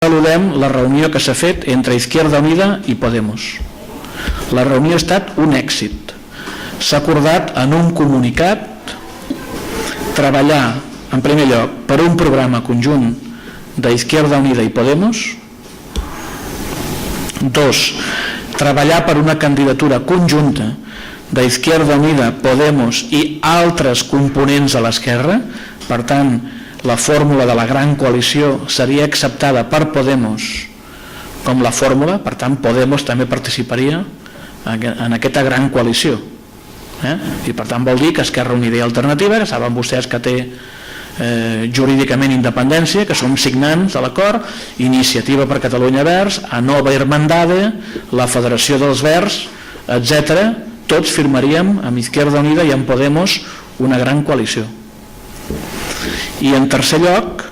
Saludem la reunió que s'ha fet entre Izquierda Unida i Podemos. La reunió ha estat un èxit. S'ha acordat en un comunicat treballar, en primer lloc, per un programa conjunt d'Izquierda Unida i Podemos. 2. Treballar per una candidatura conjunta d'Izquierda Unida, Podemos i altres components de l'esquerra. Per tant, la fórmula de la gran coalició seria acceptada per Podemos com la fórmula, per tant Podemos també participaria en aquesta gran coalició. I per tant vol dir que Esquerra Unida i Alternativa, que saben vostès que té jurídicament independència, que som signants de l'acord, Iniciativa per Catalunya Verds, Nova Irmandade, la Federació dels Verds, etc., tots firmaríem amb Izquierda Unida i amb Podemos una gran coalició. I en tercer lloc,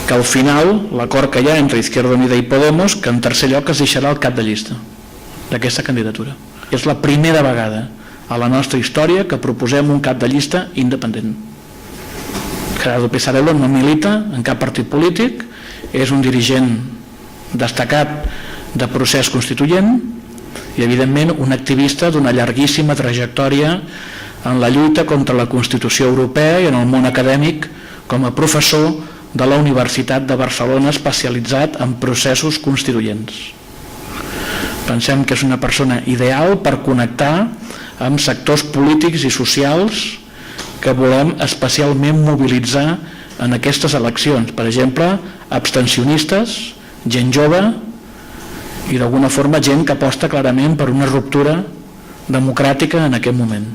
que al final l'acord que hi ha entre Izquierda Unida i Podemos, que en tercer lloc es deixarà el cap de llista d'aquesta candidatura. És la primera vegada a la nostra història que proposem un cap de llista independent. Gerardo Pisarello no milita en cap partit polític, és un dirigent destacat de procés constituent i evidentment un activista d'una llarguíssima trajectòria en la lluita contra la Constitució Europea i en el món acadèmic com a professor de la Universitat de Barcelona especialitzat en processos constituents. Pensem que és una persona ideal per connectar amb sectors polítics i socials que volem especialment mobilitzar en aquestes eleccions. Per exemple, abstencionistes, gent jove i d'alguna forma gent que aposta clarament per una ruptura democràtica en aquest moment.